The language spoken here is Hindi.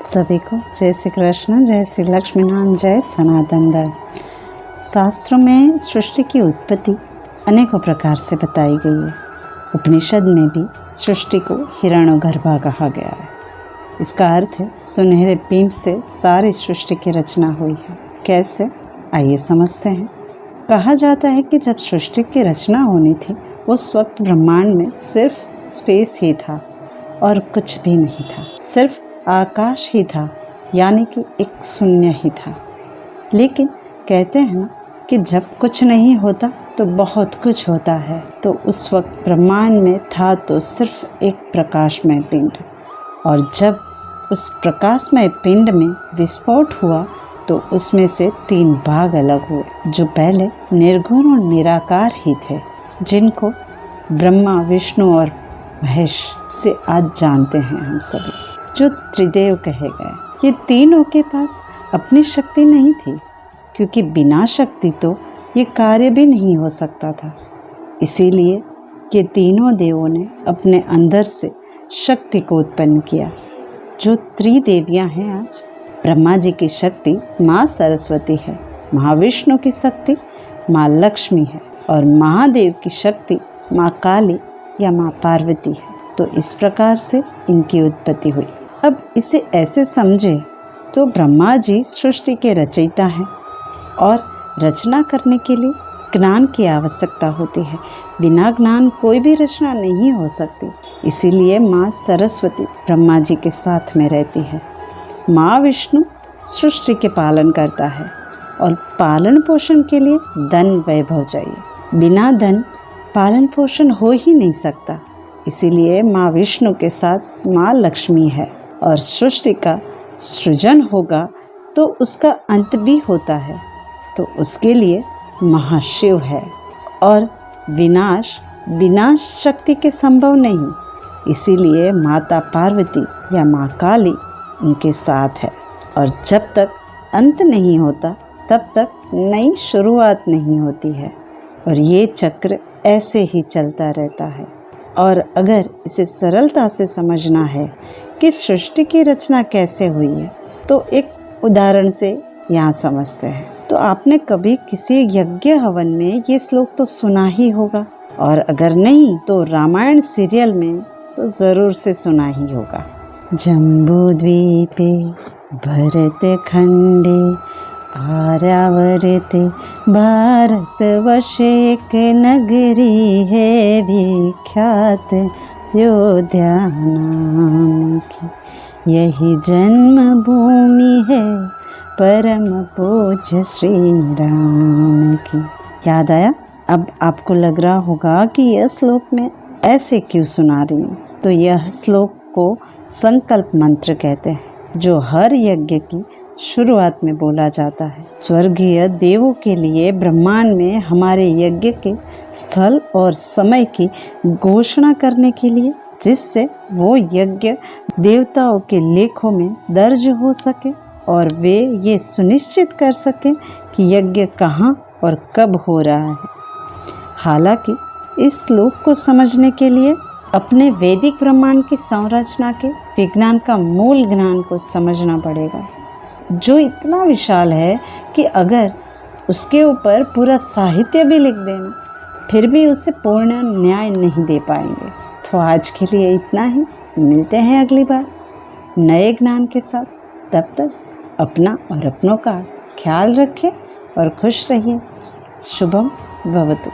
सभी को जय श्री कृष्ण, जय श्री लक्ष्मीनारायण, जय सनातन धर्म। शास्त्रों में सृष्टि की उत्पत्ति अनेकों प्रकार से बताई गई है। उपनिषद में भी सृष्टि को हिरण्यगर्भा कहा गया है। इसका अर्थ है सुनहरे पिंड से सारी सृष्टि की रचना हुई है। कैसे, आइए समझते हैं। कहा जाता है कि जब सृष्टि की रचना होनी थी उस वक्त ब्रह्मांड में सिर्फ स्पेस ही था और कुछ भी नहीं था। सिर्फ आकाश ही था, यानी कि एक शून्य ही था। लेकिन कहते हैं ना कि जब कुछ नहीं होता तो बहुत कुछ होता है। तो उस वक्त ब्रह्मांड में था तो सिर्फ एक प्रकाशमय पिंड, और जब उस प्रकाशमय पिंड में विस्फोट हुआ तो उसमें से 3 भाग अलग हुए, जो पहले निर्गुण और निराकार ही थे, जिनको ब्रह्मा, विष्णु और महेश से आज जानते हैं हम सभी, जो त्रिदेव कहे गए। ये तीनों के पास अपनी शक्ति नहीं थी, क्योंकि बिना शक्ति तो ये कार्य भी नहीं हो सकता था। इसीलिए ये तीनों देवों ने अपने अंदर से शक्ति को उत्पन्न किया, जो त्रिदेवियां हैं आज। ब्रह्मा जी की शक्ति माँ सरस्वती है, महाविष्णु की शक्ति माँ लक्ष्मी है, और महादेव की शक्ति माँ काली या माँ पार्वती है। तो इस प्रकार से इनकी उत्पत्ति हुई। अब इसे ऐसे समझे तो ब्रह्मा जी सृष्टि के रचयिता हैं, और रचना करने के लिए ज्ञान की आवश्यकता होती है। बिना ज्ञान कोई भी रचना नहीं हो सकती। इसीलिए माँ सरस्वती ब्रह्मा जी के साथ में रहती है। माँ विष्णु सृष्टि के पालन करता है, और पालन पोषण के लिए धन वैभव चाहिए। बिना धन पालन पोषण हो ही नहीं सकता। इसीलिए माँ विष्णु के साथ माँ लक्ष्मी है, और सृष्टि का सृजन होगा तो उसका अंत भी होता है, तो उसके लिए महाशिव है। और विनाश बिना शक्ति के संभव नहीं। इसीलिए माता पार्वती या माँ काली उनके साथ है। और जब तक अंत नहीं होता तब तक नई शुरुआत नहीं होती है, और ये चक्र ऐसे ही चलता रहता है। और अगर इसे सरलता से समझना है कि सृष्टि की रचना कैसे हुई है, तो एक उदाहरण से यहाँ समझते हैं। तो आपने कभी किसी यज्ञ हवन में ये श्लोक तो सुना ही होगा, और अगर नहीं तो रामायण सीरियल में तो ज़रूर से सुना ही होगा। जम्बूद्वीपे भरतखंडे आर्यावर्ते भारतवर्षे एक नगरी है विख्यात अयोध्या नाम की। यही जन्मभूमि है परम पूज्य श्री राम की। याद आया? अब आपको लग रहा होगा कि यह श्लोक में ऐसे क्यों सुना रही हूँ। तो यह श्लोक को संकल्प मंत्र कहते हैं, जो हर यज्ञ की शुरुआत में बोला जाता है। स्वर्गीय देवों के लिए ब्रह्मांड में हमारे यज्ञ के स्थल और समय की घोषणा करने के लिए, जिससे वो यज्ञ देवताओं के लेखों में दर्ज हो सके, और वे ये सुनिश्चित कर सकें कि यज्ञ कहाँ और कब हो रहा है। हालांकि इस श्लोक को समझने के लिए अपने वैदिक ब्रह्मांड की संरचना के विज्ञान का मूल ज्ञान को समझना पड़ेगा, जो इतना विशाल है कि अगर उसके ऊपर पूरा साहित्य भी लिख देना फिर भी उसे पूर्ण न्याय नहीं दे पाएंगे। तो आज के लिए इतना ही। मिलते हैं अगली बार नए ज्ञान के साथ। तब तक अपना और अपनों का ख्याल रखें और खुश रहिए। शुभम भवतु।